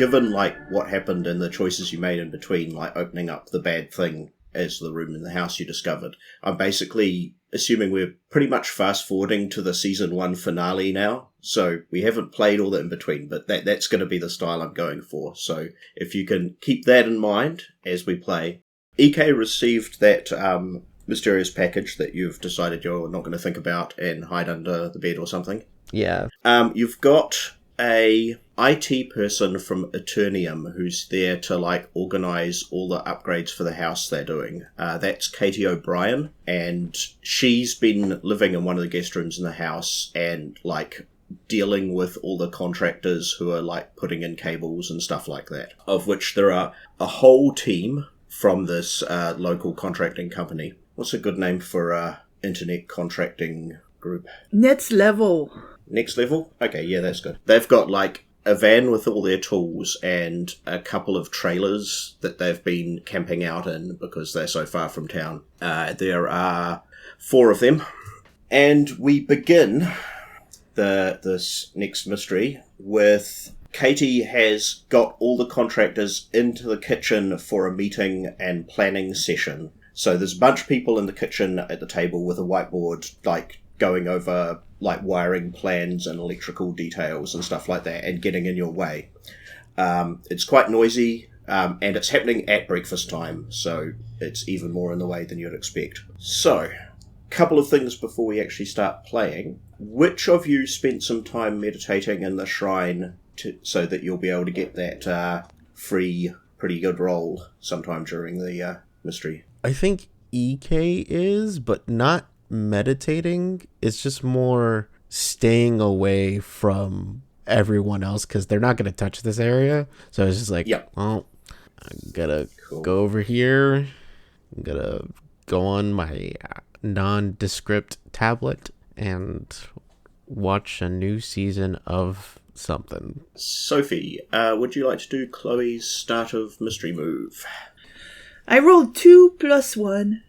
given, like, what happened and the choices you made in between, like, opening up the bad thing as the room in the house you discovered, I'm basically assuming we're pretty much fast-forwarding to the Season 1 finale now. So we haven't played all that in between, but that's going to be the style I'm going for. So if you can keep that in mind as we play. EK received that mysterious package that you've decided you're not going to think about and hide under the bed or something. Yeah. You've got a IT person from Eternium who's there to, like, organise all the upgrades for the house they're doing. That's Katie O'Brien, and she's been living in one of the guest rooms in the house and, like, dealing with all the contractors who are, like, putting in cables and stuff like that, of which there are a whole team from this local contracting company. What's a good name for a internet contracting group? Next Level. Next Level? Okay, yeah, that's good. They've got, like, a van with all their tools and a couple of trailers that they've been camping out in because they're so far from town. There are 4 of them. And we begin this next mystery with Katie has got all the contractors into the kitchen for a meeting and planning session. So there's a bunch of people in the kitchen at the table with a whiteboard, like, going over, like, wiring plans and electrical details and stuff like that, and getting in your way. It's quite noisy, and it's happening at breakfast time, so it's even more in the way than you'd expect. So, couple of things before we actually start playing. Which of you spent some time meditating in the shrine so that you'll be able to get that free, pretty good roll sometime during the mystery? I think EK is, but not meditating. It's just more staying away from everyone else because they're not going to touch this area. So it's just like, well, I'm going to go over here. I'm going to go on my nondescript tablet and watch a new season of something. Sophie, would you like to do Chloe's start of mystery move? I rolled 2 + 1.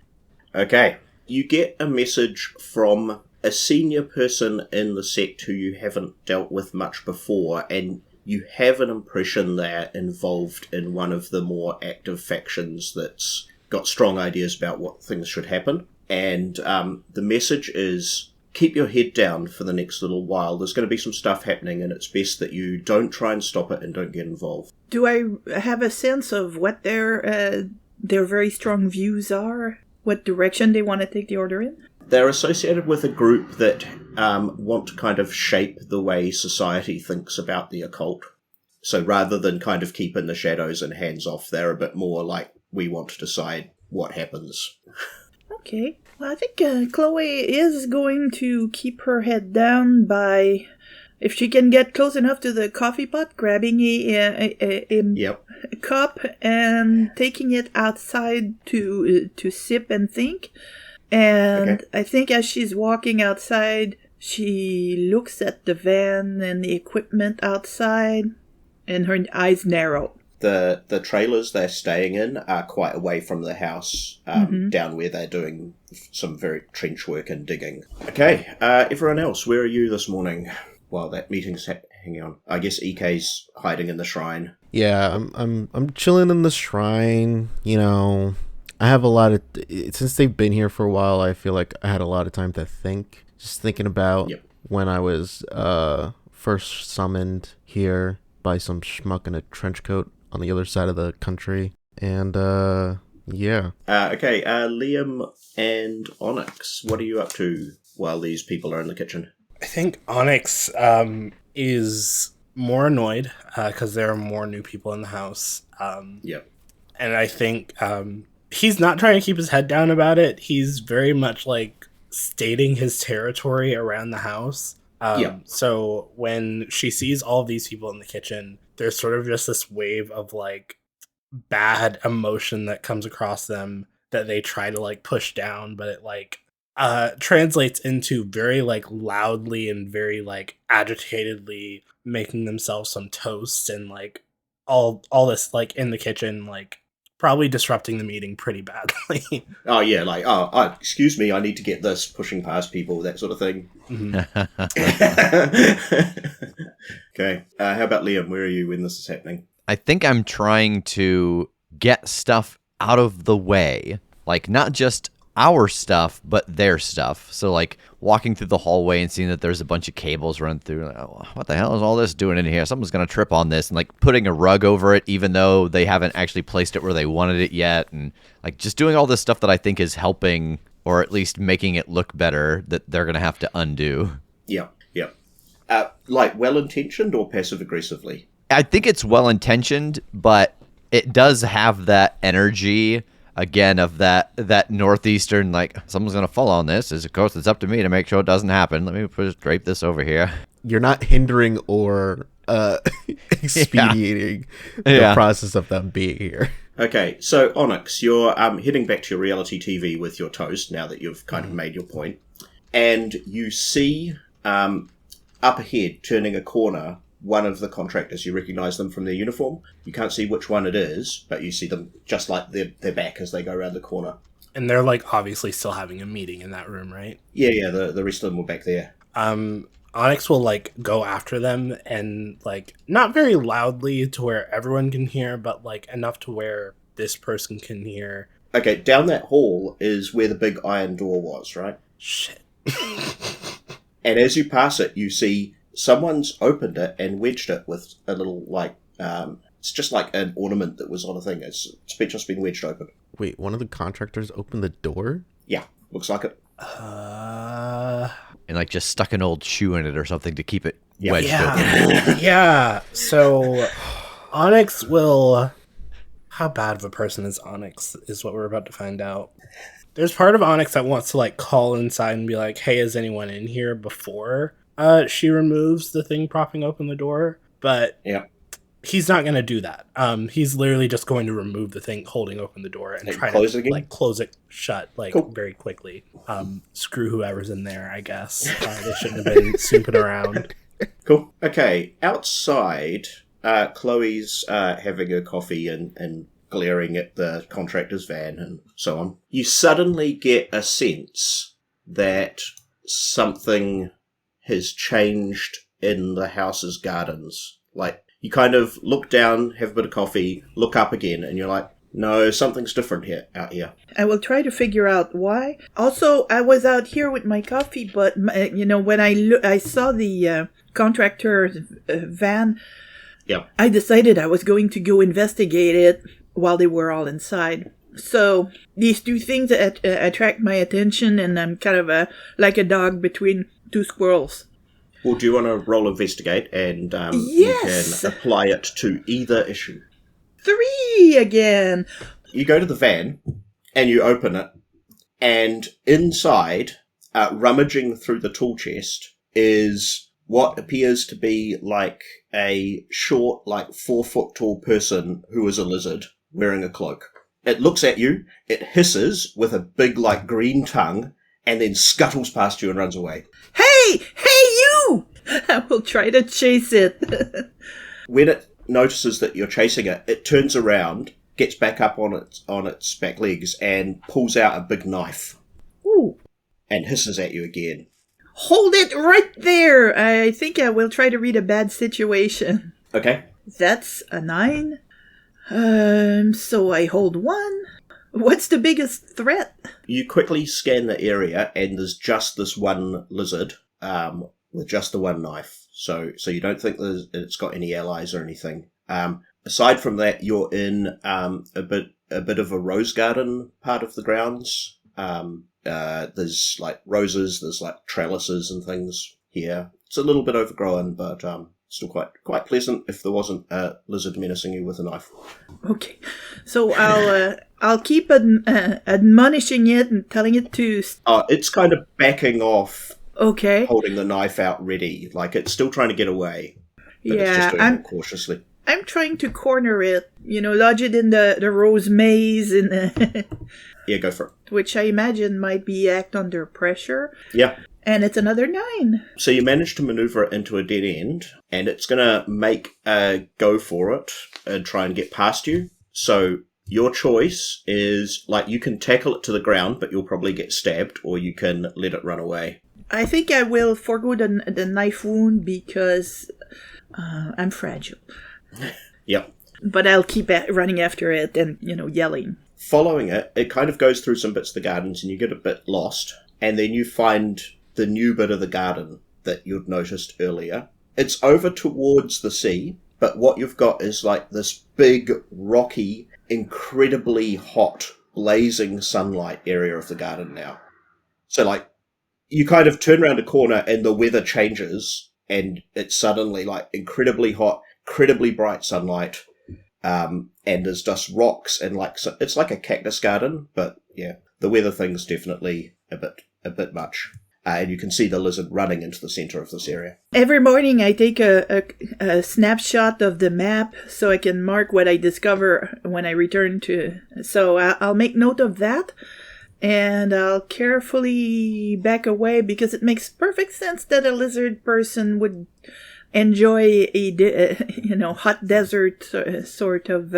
Okay. You get a message from a senior person in the sect who you haven't dealt with much before, and you have an impression they're involved in one of the more active factions that's got strong ideas about what things should happen. And the message is, keep your head down for the next little while. There's going to be some stuff happening, and it's best that you don't try and stop it and don't get involved. Do I have a sense of what their very strong views are? What direction they want to take the order in? They're associated with a group that want to kind of shape the way society thinks about the occult. So rather than kind of keep in the shadows and hands off, they're a bit more like, we want to decide what happens. Okay. Well, I think Chloe is going to keep her head down by, if she can get close enough to the coffee pot, grabbing a cup and taking it outside to sip and think. And I think as she's walking outside, she looks at the van and the equipment outside, and her eyes narrow. The trailers they're staying in are quite away from the house, down where they're doing some very trench work and digging. Okay, everyone else, where are you this morning? While that meeting's hanging on. I guess EK's hiding in the shrine. Yeah, I'm chilling in the shrine. You know, I have a lot of since they've been here for a while. I feel like I had a lot of time to think. Just thinking about when I was first summoned here by some schmuck in a trench coat on the other side of the country, and yeah. Okay, Liam and Onyx, what are you up to while these people are in the kitchen? I think Onyx is more annoyed because there are more new people in the house. And I think he's not trying to keep his head down about it. He's very much like stating his territory around the house. So when she sees all of these people in the kitchen, there's sort of just this wave of like bad emotion that comes across them that they try to like push down, but it like translates into very like loudly and very like agitatedly making themselves some toast and like all this like in the kitchen, like probably disrupting the meeting pretty badly. Oh yeah, like excuse me, I need to get this, pushing past people, that sort of thing. Okay, how about Liam? Where are you when this is happening? I think I'm trying to get stuff out of the way. Like, not just our stuff, but their stuff. So, like, walking through the hallway and seeing that there's a bunch of cables run through. Like, oh, what the hell is all this doing in here? Someone's going to trip on this. And, like, putting a rug over it, even though they haven't actually placed it where they wanted it yet. And, like, just doing all this stuff that I think is helping, or at least making it look better, that they're going to have to undo. Yeah. Like, well-intentioned or passive-aggressively? I think it's well-intentioned, but it does have that energy, again, of that northeastern, like, someone's going to fall on this. Of course, it's up to me to make sure it doesn't happen. Let me just drape this over here. You're not hindering or expediting the process of them being here. Okay, so Onyx, you're heading back to your reality TV with your toast now that you've kind of made your point. And you see up ahead, turning a corner, one of the contractors. You recognise them from their uniform. You can't see which one it is, but you see them just like their back as they go around the corner. And they're, like, obviously still having a meeting in that room, right? Yeah, the rest of them were back there. Onyx will, like, go after them and, like, not very loudly to where everyone can hear, but, like, enough to where this person can hear. Okay, down that hall is where the big iron door was, right? Shit. And as you pass it, you see someone's opened it and wedged it with a little, like, it's just like an ornament that was on a thing. It's just been wedged open. Wait, one of the contractors opened the door? Yeah, looks like it. And, like, just stuck an old shoe in it or something to keep it wedged open. Yeah, so Onyx will... How bad of a person is Onyx is what we're about to find out. There's part of Onyx that wants to, like, call inside and be like, hey, is anyone in here, before she removes the thing propping open the door. But he's not going to do that. He's literally just going to remove the thing holding open the door and try to, like, close it shut, like, very quickly. Screw whoever's in there, I guess. They shouldn't have been snooping around. Cool. Okay, outside, Chloe's having a coffee and glaring at the contractor's van and so on. You suddenly get a sense that something has changed in the house's gardens. Like, you kind of look down, have a bit of coffee, look up again, and you're like, no, something's different out here. I will try to figure out why. Also, I was out here with my coffee, but, when I saw the contractor's van, I decided I was going to go investigate it while they were all inside. So these two things attract my attention, and I'm kind of like a dog between two squirrels. Well, do you want to roll investigate, and you can apply it to either issue? 3 again! You go to the van, and you open it, and inside, rummaging through the tool chest, is what appears to be like a short, like 4-foot tall person who is a lizard wearing a cloak. It looks at you, it hisses with a big, like, green tongue, and then scuttles past you and runs away. Hey, you! I will try to chase it. When it notices that you're chasing it, it turns around, gets back up on its back legs, and pulls out a big knife. Ooh. And hisses at you again. Hold it right there! I think I will try to read a bad situation. Okay. That's a 9. So I hold 1. What's the biggest threat? You quickly scan the area, and there's just this one lizard, with just the one knife. So you don't think it's got any allies or anything. Aside from that, you're in a bit of a rose garden part of the grounds. There's, like, roses, there's, like, trellises and things here. It's a little bit overgrown, but still quite pleasant if there wasn't a lizard menacing you with a knife. Okay, so I'll keep admonishing it and telling it to... It's kind of backing off. Okay. Holding the knife out ready. Like, it's still trying to get away. But it's just doing it cautiously. I'm trying to corner it. Lodge it in the rose maze. Yeah, go for it. Which I imagine might be act under pressure. Yeah. And it's another 9. So you manage to maneuver it into a dead end, and it's going to make a go for it and try and get past you. So your choice is, like, you can tackle it to the ground, but you'll probably get stabbed, or you can let it run away. I think I will forgo the knife wound because I'm fragile. Yep. But I'll keep running after it and, yelling. Following it, it kind of goes through some bits of the gardens and you get a bit lost. And then you find the new bit of the garden that you'd noticed earlier. It's over towards the sea, but what you've got is like this big, rocky, incredibly hot, blazing sunlight area of the garden now. So, like, you kind of turn around a corner and the weather changes and it's suddenly, like, incredibly hot, incredibly bright sunlight, and there's just rocks and, like, so it's like a cactus garden, but, yeah, the weather thing's definitely a bit much. And you can see the lizard running into the center of this area. Every morning I take a snapshot of the map so I can mark what I discover when I return to. So I'll make note of that and I'll carefully back away because it makes perfect sense that a lizard person would enjoy a hot desert sort of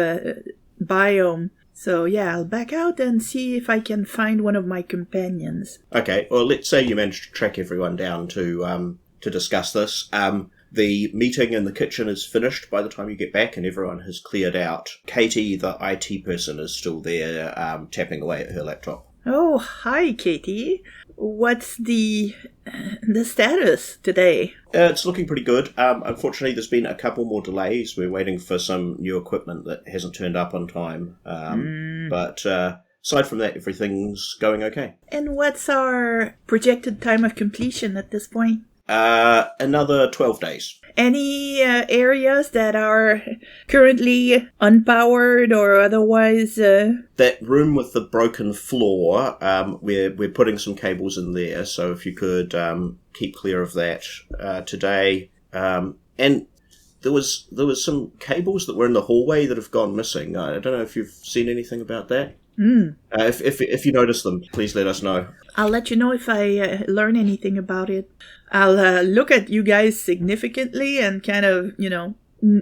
biome. So, yeah, I'll back out and see if I can find one of my companions. Okay, well, let's say you managed to track everyone down to discuss this. The meeting in the kitchen is finished by the time you get back and everyone has cleared out. Katie, the IT person, is still there tapping away at her laptop. Oh, hi, Katie. What's the status today? It's looking pretty good. Unfortunately, there's been a couple more delays. We're waiting for some new equipment that hasn't turned up on time. But aside from that, everything's going okay. And what's our projected time of completion at this point? Another 12 days. Any areas that are currently unpowered or otherwise? That room with the broken floor, we're putting some cables in there, so if you could keep clear of that today. And there was some cables that were in the hallway that have gone missing. I don't know if you've seen anything about that. If you notice them, please let us know. I'll let you know if I learn anything about it. I'll look at you guys significantly and kind of,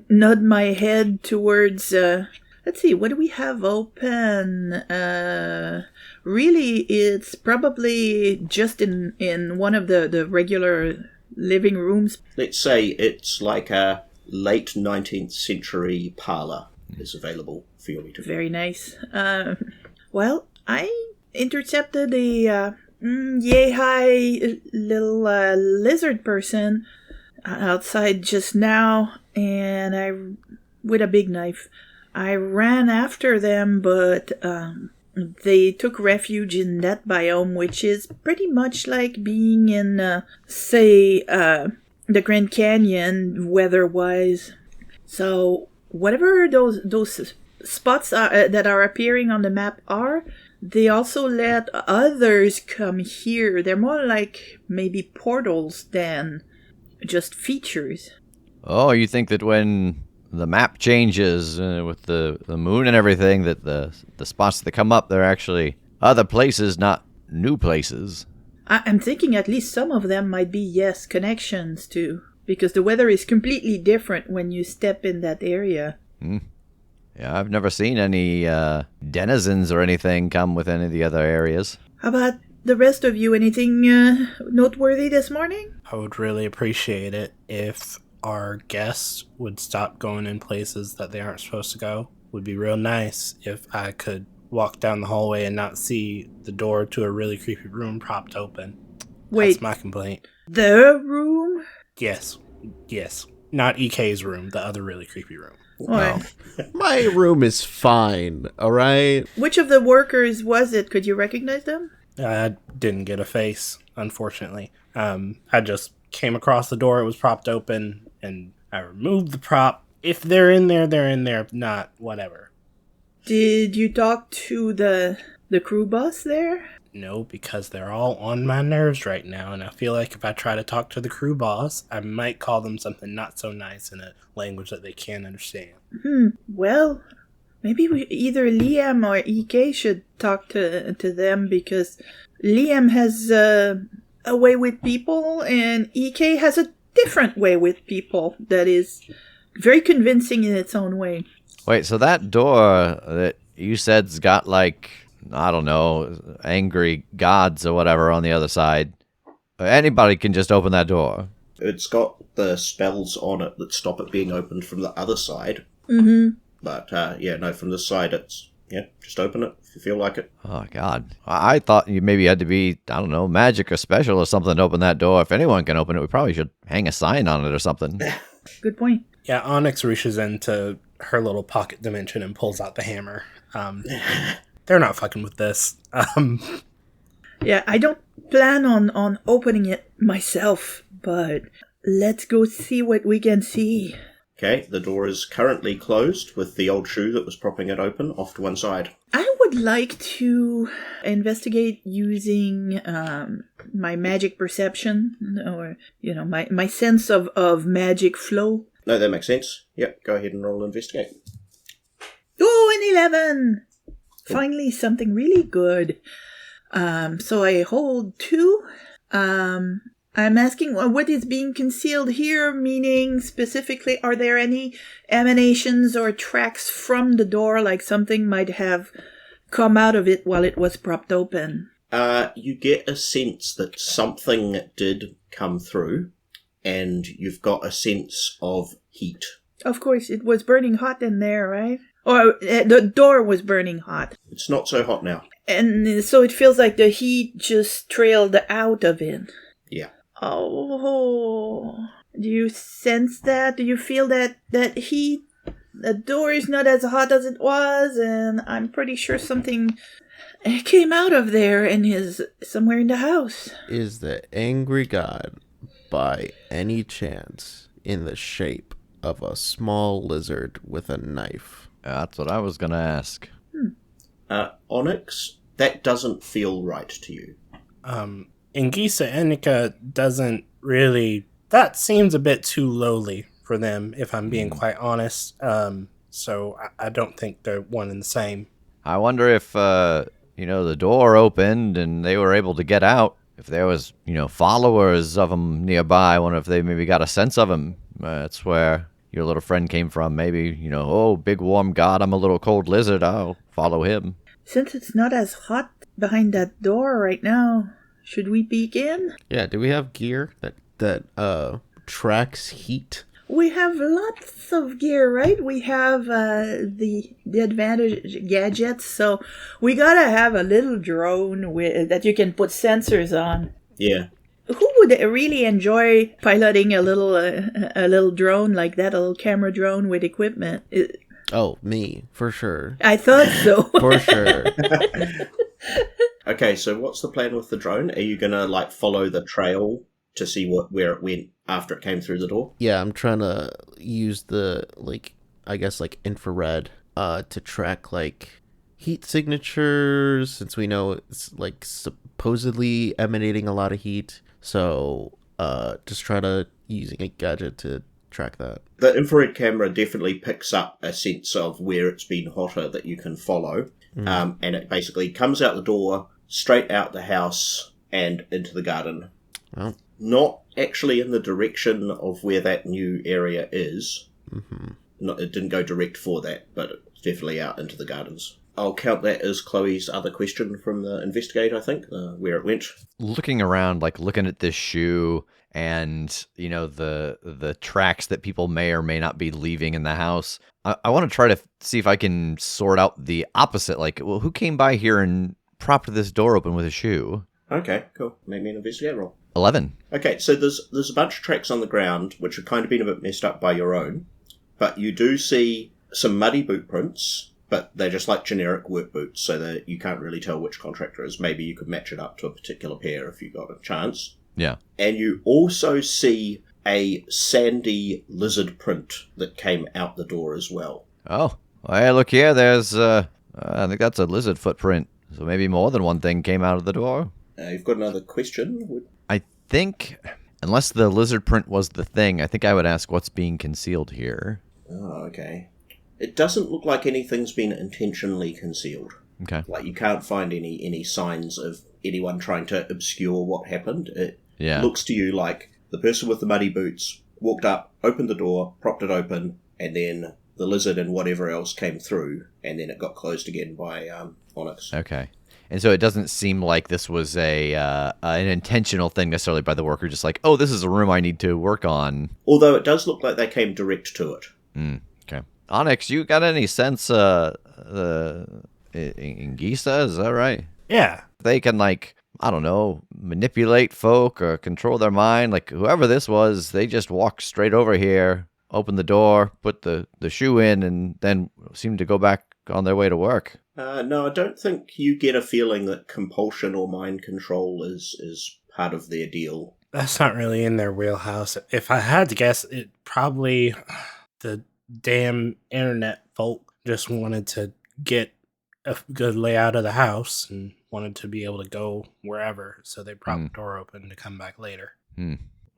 nod my head towards, let's see, what do we have open? Really, it's probably just in one of the regular living rooms. Let's say it's like a late 19th century parlor is available for your meeting. Very nice. Well, I intercepted a yay-high little lizard person outside just now, and with a big knife. I ran after them, but they took refuge in that biome, which is pretty much like being in, say, the Grand Canyon weather-wise. So whatever those spots that are appearing on the map are, they also let others come here. They're more like maybe portals than just features. Oh, you think that when the map changes with the moon and everything, that the spots that come up, they're actually other places, not new places? I'm thinking at least some of them might be, yes, connections too. Because the weather is completely different when you step in that area. Yeah, I've never seen any denizens or anything come with any of the other areas. How about the rest of you? Anything noteworthy this morning? I would really appreciate it if our guests would stop going in places that they aren't supposed to go. Would be real nice if I could walk down the hallway and not see the door to a really creepy room propped open. Wait. That's my complaint. The room? Yes. Not EK's room, the other really creepy room. No. My room is fine, all right? Which of the workers was it? Could you recognize them? I didn't get a face, unfortunately. I just came across the door. It was propped open, and I removed the prop. If they're in there, they're in there. If not, whatever. Did you talk to the crew boss there? No, because they're all on my nerves right now, and I feel like if I try to talk to the crew boss, I might call them something not so nice in a language that they can't understand. Well, maybe either Liam or EK should talk to them, because Liam has a way with people, and EK has a different way with people that is very convincing in its own way. Wait, so that door that you said's got, like, I don't know, angry gods or whatever on the other side. Anybody can just open that door. It's got the spells on it that stop it being opened from the other side. But no, from this side, it's just open it if you feel like it. Oh God, I thought you maybe had to be, I don't know, magic or special or something to open that door. If anyone can open it, we probably should hang a sign on it or something. Good point. Yeah, Onyx reaches into her little pocket dimension and pulls out the hammer. They're not fucking with this. Yeah, I don't plan on opening it myself, but let's go see what we can see. Okay, the door is currently closed with the old shoe that was propping it open off to one side. I would like to investigate using my magic perception, or, my sense of magic flow. No, that makes sense. Yep, go ahead and roll investigate. Oh, an 11! Finally, something really good. So I hold 2. I'm asking what is being concealed here, meaning specifically, are there any emanations or tracks from the door, like something might have come out of it while it was propped open? You get a sense that something did come through, and you've got a sense of heat. Of course, it was burning hot in there, right? Or the door was burning hot. It's not so hot now. And so it feels like the heat just trailed out of it. Yeah. Oh, do you sense that? Do you feel that heat? The door is not as hot as it was, and I'm pretty sure something came out of there and is somewhere in the house. Is the angry god, by any chance, in the shape of a small lizard with a knife? That's what I was going to ask. Onyx, that doesn't feel right to you. Ingisa Enica doesn't really... That seems a bit too lowly for them, if I'm being quite honest. So I don't think they're one and the same. I wonder if, the door opened and they were able to get out. If there was, followers of them nearby, I wonder if they maybe got a sense of them. That's where your little friend came from. Maybe, big warm god, I'm a little cold lizard, I'll follow him. Since it's not as hot behind that door right now, should we peek in? Yeah, do we have gear that tracks heat? We have lots of gear, right? We have the advantage gadgets, so we gotta have a little drone that you can put sensors on. Yeah. Who would really enjoy piloting a little drone like that, a little camera drone with equipment? Oh, me, for sure. I thought so. For sure. Okay, so what's the plan with the drone? Are you gonna follow the trail to see where it went after it came through the door? Yeah, I'm trying to use the infrared to track heat signatures, since we know it's supposedly emanating a lot of heat. So just try to using a gadget to track that. The infrared camera definitely picks up a sense of where it's been hotter that you can follow. And it basically comes out the door, straight out the house, and into the garden. Oh. Not actually in the direction of where that new area is. Mm-hmm. It didn't go direct for that, but it's definitely out into the gardens. I'll count that as Chloe's other question from the investigator, I think, where it went. Looking around, looking at this shoe and, the tracks that people may or may not be leaving in the house, I want to try to see if I can sort out the opposite. Who came by here and propped this door open with a shoe? Okay, cool. Make me an investigate roll. 11. Okay, so there's a bunch of tracks on the ground which have kind of been a bit messed up by your own, but you do see some muddy boot prints, but they're just generic work boots, so that you can't really tell which contractor is. Maybe you could match it up to a particular pair if you got a chance. Yeah. And you also see a sandy lizard print that came out the door as well. Oh, hey, look here, there's, I think that's a lizard footprint, so maybe more than one thing came out of the door. You've got another question? I think, unless the lizard print was the thing, I think I would ask what's being concealed here. Oh, okay. It doesn't look like anything's been intentionally concealed. Okay. You can't find any signs of anyone trying to obscure what happened. It looks to you like the person with the muddy boots walked up, opened the door, propped it open, and then the lizard and whatever else came through, and then it got closed again by Onyx. Okay. And so it doesn't seem like this was an intentional thing necessarily by the worker, just oh, this is a room I need to work on. Although it does look like they came direct to it. Okay. Onyx, you got any sense in Gisa, is that right? Yeah. They can, like, I don't know, manipulate folk or control their mind. Like, whoever this was, they just walked straight over here, opened the door, put the shoe in, and then seemed to go back on their way to work. No, I don't think you get a feeling that compulsion or mind control is part of their deal. That's not really in their wheelhouse. If I had to guess, it probably the damn internet folk just wanted to get a good layout of the house and wanted to be able to go wherever, so they propped the door open to come back later.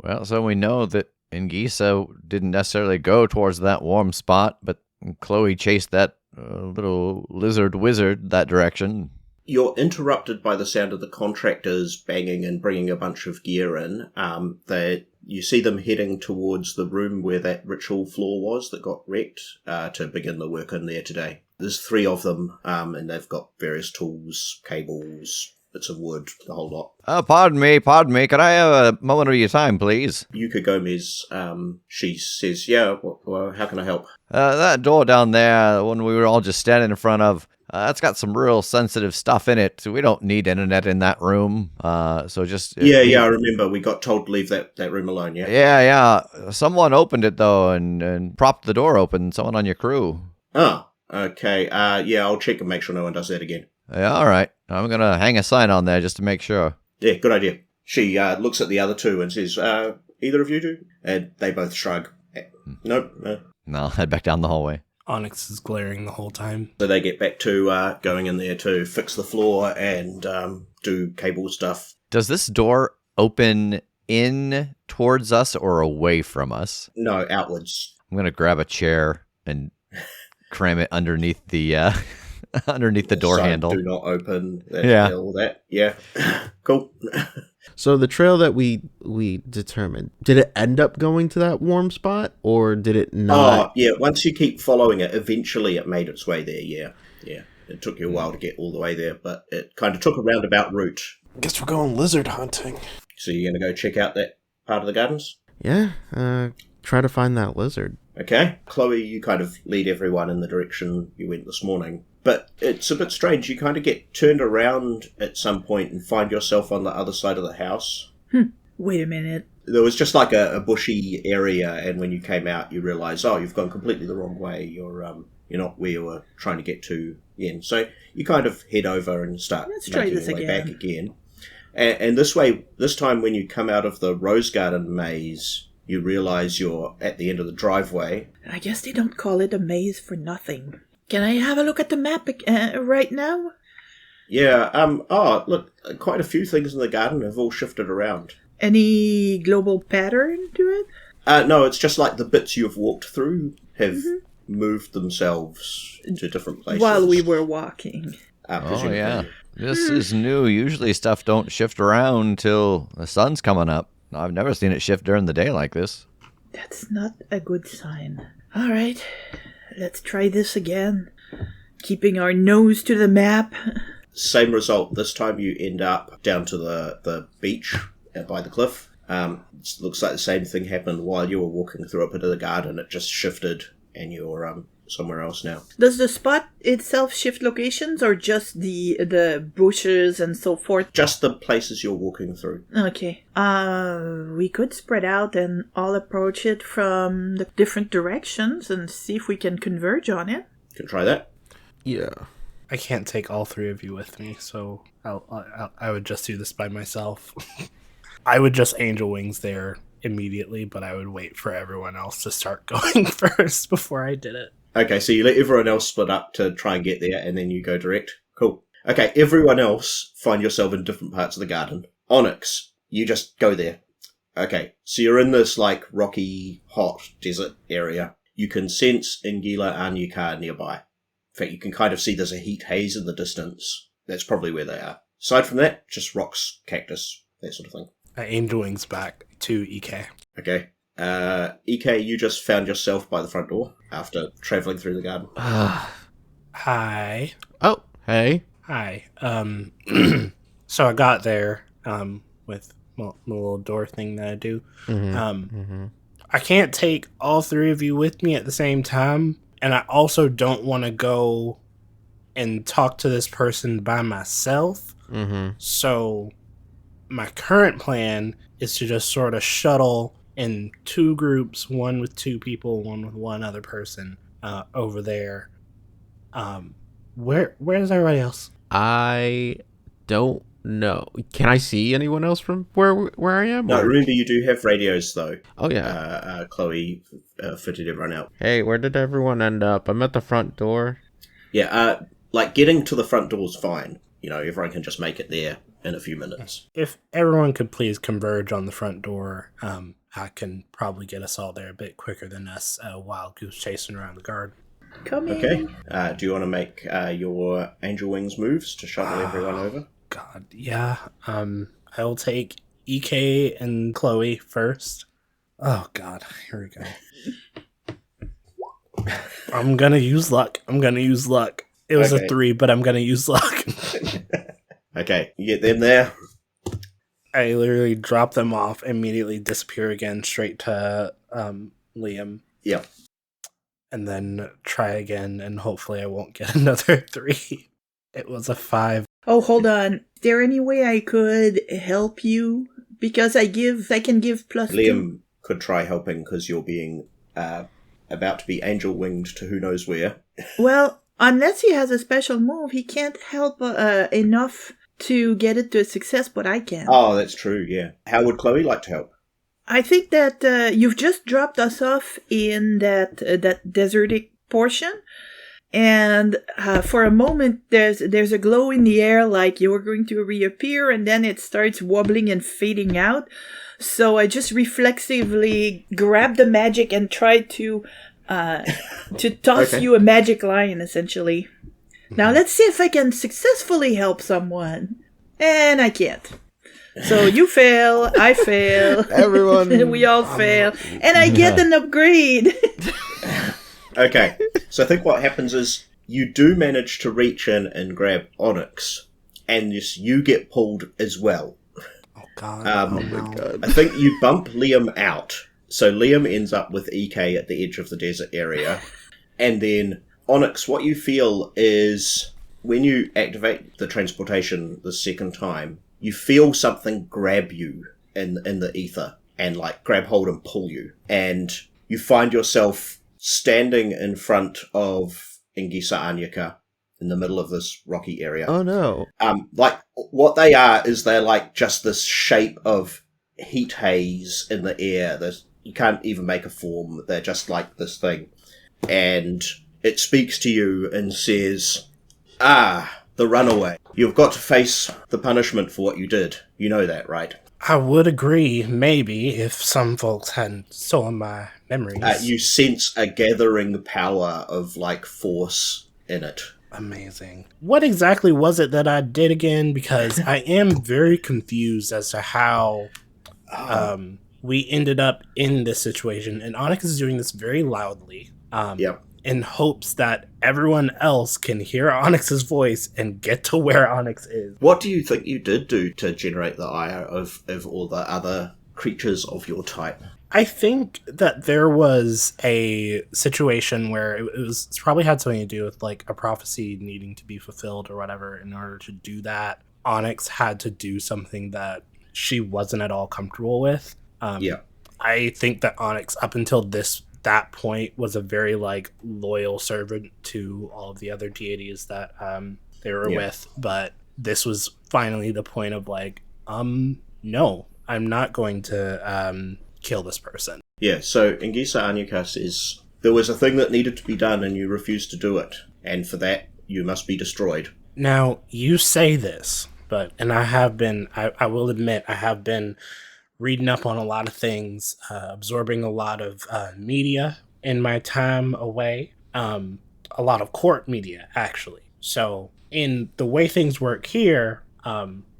Well, so we know that Ngisa didn't necessarily go towards that warm spot, but Chloe chased that little lizard wizard that direction. You're interrupted by the sound of the contractors banging and bringing a bunch of gear in. You see them heading towards the room where that ritual floor was that got wrecked to begin the work in there today. There's 3 of them, and they've got various tools, cables, bits of wood, the whole lot. Pardon me. Could I have a moment of your time, please? Yuka Gomez, she says, yeah, well, how can I help? That door down there, the one we were all just standing in front of, that's got some real sensitive stuff in it. So we don't need internet in that room. So just... Yeah, I remember. We got told to leave that room alone, yeah? Yeah. Someone opened it, though, and propped the door open. Someone on your crew. Oh, okay. Yeah, I'll check and make sure no one does that again. Yeah, all right. I'm going to hang a sign on there just to make sure. Yeah, good idea. She looks at the other 2 and says, either of you do? And they both shrug. Nope. No, I'll head back down the hallway. Onyx is glaring the whole time. So they get back to going in there to fix the floor and do cable stuff. Does this door open in towards us or away from us? No, outwards. I'm going to grab a chair and cram it underneath the... underneath the door handle. Do not open. All that. Yeah. Cool. So the trail that we determined, did it end up going to that warm spot or did it not? Oh, yeah. Once you keep following it, eventually it made its way there. Yeah. It took you a while to get all the way there, but it kind of took a roundabout route. Guess we're going lizard hunting. So you're going to go check out that part of the gardens? Yeah. Try to find that lizard. Okay. Chloe, you kind of lead everyone in the direction you went this morning. But it's a bit strange. You kind of get turned around at some point and find yourself on the other side of the house. Wait a minute. There was just like a bushy area, and when you came out, you realise, you've gone completely the wrong way. You're not where you were trying to get to again. So you kind of head over and start making your way back again. And this time when you come out of the Rose Garden maze, you realise you're at the end of the driveway. I guess they don't call it a maze for nothing. Can I have a look at the map right now? Yeah, look, quite a few things in the garden have all shifted around. Any global pattern to it? No, it's just like the bits you've walked through have moved themselves to different places. While we were walking. Oh, yeah. This is new. Usually stuff don't shift around till the sun's coming up. I've never seen it shift during the day like this. That's not a good sign. All right. Let's try this again. Keeping our nose to the map. Same result. This time you end up down to the beach by the cliff. It looks like the same thing happened while you were walking through a bit of the garden. It just shifted and you're somewhere else now. Does the spot itself shift locations or just the bushes and so forth? Just the places you're walking through. Okay. We could spread out and all approach it from the different directions and see if we can converge on it. Can try that. Yeah. I can't take all 3 of you with me, so I would just do this by myself. I would just angel wings there immediately, but I would wait for everyone else to start going first before I did it. Okay, so you let everyone else split up to try and get there, and then you go direct. Cool. Okay, everyone else find yourself in different parts of the garden. Onyx, you just go there. Okay, so you're in this, like, rocky, hot desert area. You can sense Ingila Anyuka nearby. In fact, you can kind of see there's a heat haze in the distance. That's probably where they are. Aside from that, just rocks, cactus, that sort of thing. I angel wings back to EK. Okay. EK, you just found yourself by the front door after travelling through the garden. Hi. Oh, hey. Hi. So I got there with my little door thing that I do. I can't take all 3 of you with me at the same time. And I also don't want to go and talk to this person by myself. Mm-hmm. So my current plan is to just sort of shuttle in 2 groups, one with 2 people, one with one other person over there. Where's everybody else? I don't know. Can I see anyone else from where I am? No, remember you do have radios though. Oh yeah. Chloe fitted everyone out. Hey, where did everyone end up? I'm at the front door. Yeah, like getting to the front door is fine. You know, everyone can just make it there in a few minutes. If everyone could please converge on the front door, I can probably get us all there a bit quicker than us wild goose chasing around the guard. Come in. Okay. Do you want to make your angel wings moves to shuttle everyone over? God, yeah. I'll take EK and Chloe first. Oh God, here we go. I'm gonna use luck. It was a 3, but I'm gonna use luck. Okay, you get them there. I literally drop them off, immediately disappear again, straight to Liam. Yep. And then try again, and hopefully I won't get another 3. It was a 5. Oh, hold on. Is there any way I could help you? Because I can give +2. Liam could try helping because you're being about to be angel winged to who knows where. Well, unless he has a special move, he can't help enough to get it to a success, but I can. Oh, that's true, yeah. How would Chloe like to help? I think that you've just dropped us off in that desertic portion, and for a moment there's a glow in the air like you're going to reappear, and then it starts wobbling and fading out. So I just reflexively grab the magic and try to toss you a magic lion, essentially. Now let's see if I can successfully help someone. And I can't. So you fail, I fail. Everyone. We all fail. And I get an upgrade. Okay, so I think what happens is you do manage to reach in and grab Onyx, and you get pulled as well. Oh God. Oh my God. I think you bump Liam out. So Liam ends up with EK at the edge of the desert area. And then Onyx, what you feel is when you activate the transportation the second time, you feel something grab you in the ether and like grab hold and pull you. And you find yourself standing in front of Ingisa Anyaka in the middle of this rocky area. Oh no. Like what they are is they're like just this shape of heat haze in the air. You can't even make a form. They're just like this thing. And it speaks to you and says, the runaway. You've got to face the punishment for what you did. You know that, right? I would agree, maybe, if some folks hadn't stolen my memories. You sense a gathering power of, like, force in it. Amazing. What exactly was it that I did again? Because I am very confused as to how we ended up in this situation. And Onyx is doing this very loudly. Yep. In hopes that everyone else can hear Onyx's voice and get to where Onyx is. What do you think you did do to generate the ire of all the other creatures of your type? I think that there was a situation where it's probably had something to do with like a prophecy needing to be fulfilled or whatever. In order to do that, Onyx had to do something that she wasn't at all comfortable with. I think that Onyx, up until that point, was a very like loyal servant to all of the other deities that they were with, but this was finally the point of like, no, I'm not going to kill this person. Yeah, so Ingisa Anyaka says, there was a thing that needed to be done and you refused to do it, and for that you must be destroyed. Now, you say this, and I will admit, I have been reading up on a lot of things, absorbing a lot of media in my time away, a lot of court media, actually. So in the way things work here,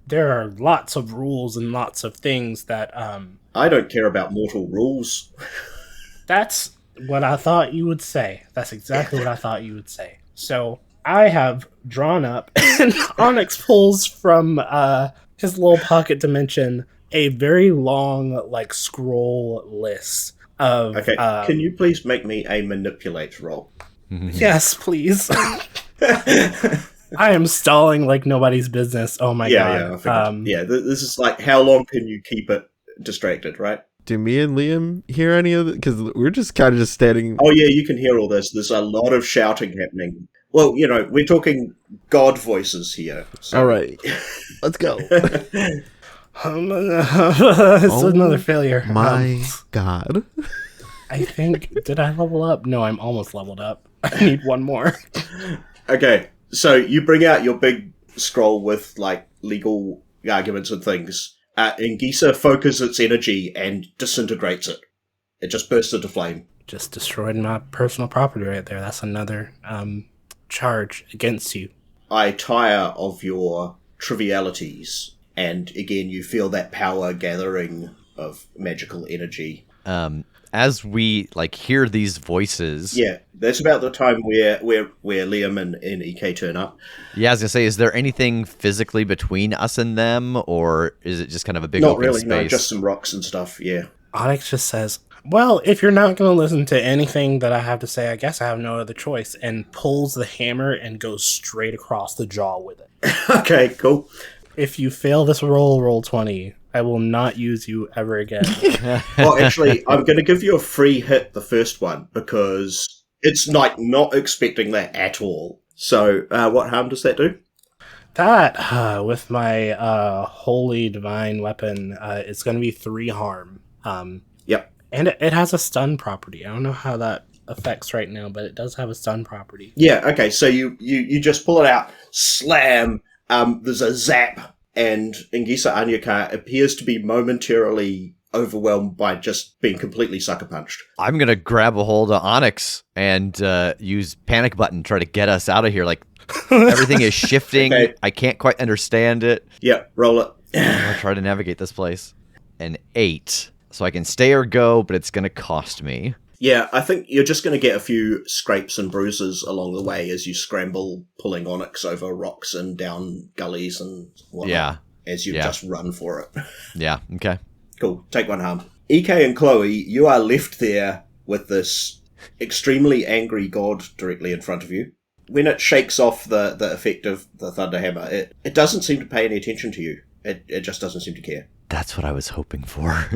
there are lots of rules and lots of things that... I don't care about mortal rules. That's what I thought you would say. That's exactly what I thought you would say. So I have drawn up, and Onyx pulls from his little pocket dimension a very long, like, scroll list of... Okay, can you please make me a manipulate roll? Yes, please. I am stalling like nobody's business. Oh my god. Yeah, this is like, how long can you keep it distracted, right? Do me and Liam hear any of it? Because we're just kind of just standing. Oh yeah, you can hear all this. There's a lot of shouting happening. Well, we're talking god voices here. So. All right, let's go. It's another failure. My god. I think, did I level up? No, I'm almost leveled up. I need one more. Okay, so you bring out your big scroll with, like, legal arguments and things. And Gisa focuses its energy and disintegrates it. It just bursts into flame. Just destroyed my personal property right there. That's another charge against you. I tire of your trivialities. And again, you feel that power gathering of magical energy. As we hear these voices, yeah, that's about the time where Liam and EK turn up. Yeah, I was gonna say, is there anything physically between us and them, or is it just kind of a big open space? Not really, no, just some rocks and stuff. Yeah. Onyx just says, "Well, if you're not going to listen to anything that I have to say, I guess I have no other choice," and pulls the hammer and goes straight across the jaw with it. Okay, cool. If you fail this roll 20. I will not use you ever again. Well, actually, I'm going to give you a free hit the first one, because it's like not expecting that at all. So, what harm does that do? That, with my holy divine weapon, it's going to be 3 harm. Yep. And it has a stun property. I don't know how that affects right now, but it does have a stun property. Yeah, okay, so you just pull it out, slam, there's a zap, and Ngisa Anyaka appears to be momentarily overwhelmed by just being completely sucker punched. I'm gonna grab a hold of Onyx and use panic button, try to get us out of here. Like, everything is shifting. Okay. I can't quite understand it. Yeah, roll it. I'm gonna try to navigate this place. An 8. So I can stay or go, but it's gonna cost me. Yeah, I think you're just going to get a few scrapes and bruises along the way as you scramble, pulling Onyx over rocks and down gullies and whatnot. Yeah. As you just run for it. Yeah, okay. Cool, take 1 harm. EK and Chloe, you are left there with this extremely angry god directly in front of you. When it shakes off the effect of the Thunderhammer, it doesn't seem to pay any attention to you. It just doesn't seem to care. That's what I was hoping for.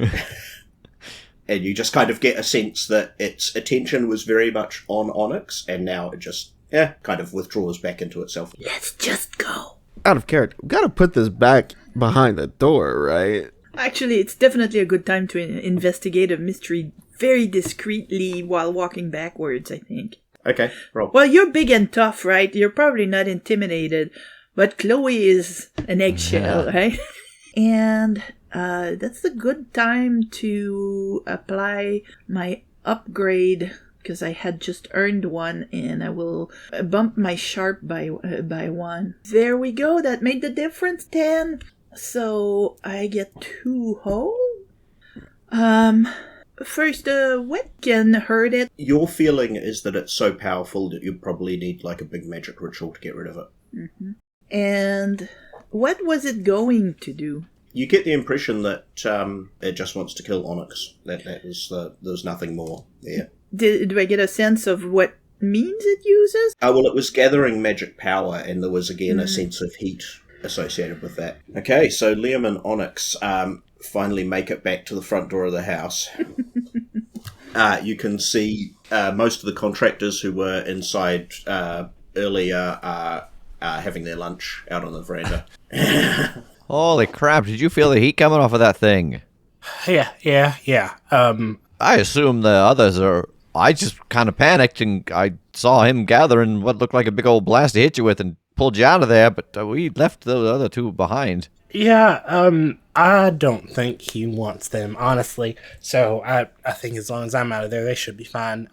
And you just kind of get a sense that its attention was very much on Onyx, and now it just, kind of withdraws back into itself. Let's just go. Out of character. We gotta put this back behind the door, right? Actually, it's definitely a good time to investigate a mystery very discreetly while walking backwards, I think. Okay, roll. Well, you're big and tough, right? You're probably not intimidated, but Chloe is an eggshell, right? And that's a good time to apply my upgrade, because I had just earned one, and I will bump my sharp by 1. There we go. That made the difference. 10. So I get 2 whole. First, what can hurt it? Your feeling is that it's so powerful that you probably need like a big magic ritual to get rid of it. Mm-hmm. And what was it going to do? You get the impression that it just wants to kill Onyx. There's nothing more there. Do I get a sense of what means it uses? Well, it was gathering magic power, and there was again a sense of heat associated with that. Okay, so Liam and Onyx finally make it back to the front door of the house. You can see most of the contractors who were inside earlier are having their lunch out on the veranda. Holy crap, did you feel the heat coming off of that thing? Yeah. I assume the others are... I just kind of panicked, and I saw him gathering what looked like a big old blast to hit you with and pulled you out of there, but we left the other 2 behind. Yeah, I don't think he wants them, honestly. So I think as long as I'm out of there, they should be fine.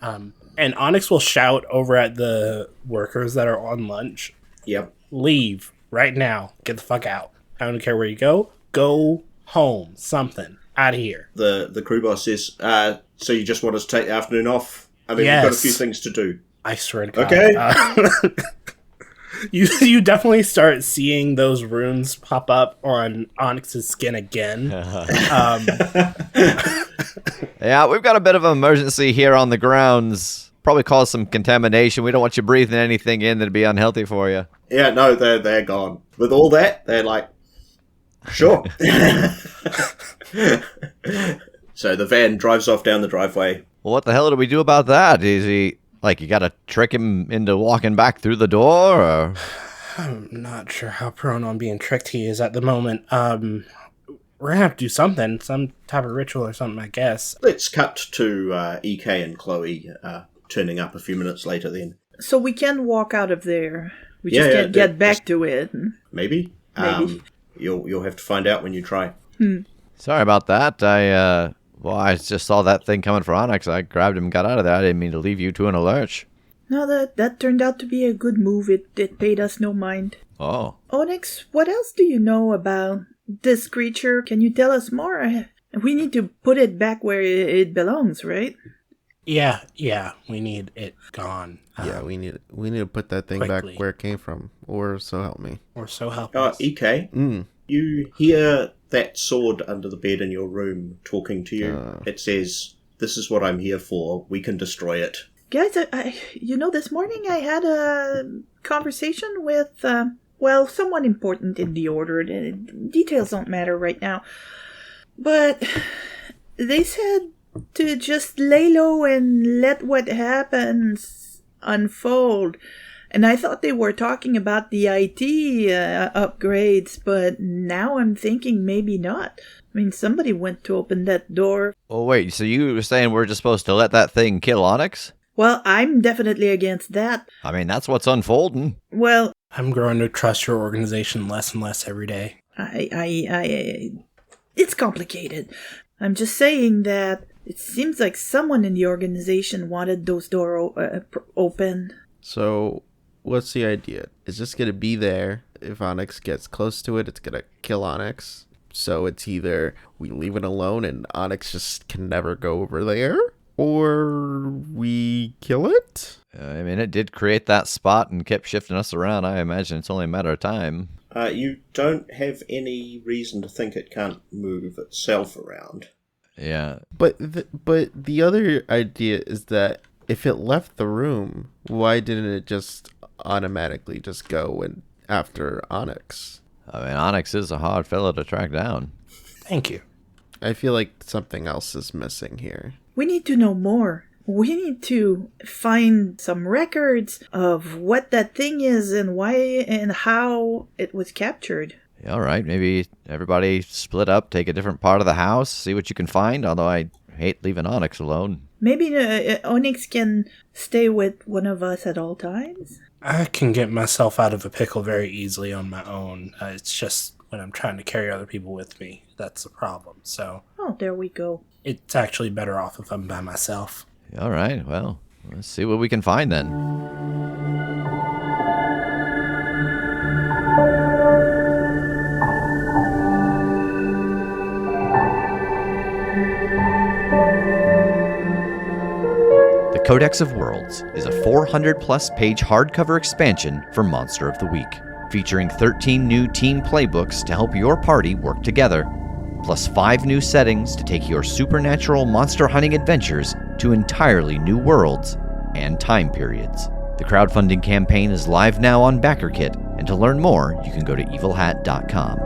And Onyx will shout over at the workers that are on lunch. Yep. Leave right now. Get the fuck out. I don't care where you go. Go home. Something. Out of here. The crew boss says, so you just want us to take the afternoon off? I mean, yes. We've got a few things to do. I swear to God. Okay. You definitely start seeing those runes pop up on Onyx's skin again. Yeah, we've got a bit of an emergency here on the grounds. probably cause some contamination. We don't want you breathing anything in that'd be unhealthy for you. Yeah, no, they're gone. With all that, they're like, sure. So the van drives off down the driveway. Well, what the hell do we do about that? Is he, like, you gotta trick him into walking back through the door, or? I'm not sure how prone on being tricked he is at the moment. We're gonna have to do something, some type of ritual or something, I guess. Let's cut to EK and Chloe turning up a few minutes later then. So we can walk out of there. We just can't get back to it. Maybe. You'll have to find out when you try. Sorry about that. I just saw that thing coming for Onyx. I grabbed him and got out of there. I didn't mean to leave you two in a lurch. No, that turned out to be a good move. It paid us no mind. Oh. Onyx, what else do you know about this creature? Can you tell us more? We need to put it back where it belongs, right? Yeah, we need it gone. Yeah, we need to put that thing quickly. back where it came from, or so help me. Or so help us. EK, you hear that sword under the bed in your room talking to you. It says, "This is what I'm here for. We can destroy it." Guys, this morning I had a conversation with, someone important in the order. The details don't matter right now. But they said to just lay low and let what happens unfold. And I thought they were talking about the IT upgrades, but now I'm thinking maybe not. I mean, somebody went to open that door. Oh, wait, so you were saying we're just supposed to let that thing kill Onyx? Well, I'm definitely against that. I mean, that's what's unfolding. Well, I'm growing to trust your organization less and less every day. It's complicated. I'm just saying that it seems like someone in the organization wanted those doors open. So, what's the idea? Is this going to be there? If Onyx gets close to it, it's going to kill Onyx. So it's either we leave it alone and Onyx just can never go over there, or we kill it? I mean, it did create that spot and kept shifting us around. I imagine it's only a matter of time. You don't have any reason to think it can't move itself around. Yeah. But the other idea is that if it left the room, why didn't it just automatically just go and after Onyx? I mean, Onyx is a hard fellow to track down. Thank you. I feel like something else is missing here. We need to know more. We need to find some records of what that thing is and why and how it was captured. All right, maybe everybody split up, take a different part of the house, see what you can find, although I hate leaving Onyx alone. Maybe Onyx can stay with one of us at all times? I can get myself out of a pickle very easily on my own. It's just when I'm trying to carry other people with me, that's the problem. So, oh, there we go. It's actually better off if I'm by myself. All right, well, let's see what we can find then. The Codex of Worlds is a 400-plus page hardcover expansion for Monster of the Week, featuring 13 new team playbooks to help your party work together, plus 5 new settings to take your supernatural monster hunting adventures to entirely new worlds and time periods. The crowdfunding campaign is live now on BackerKit, and to learn more, you can go to evilhat.com.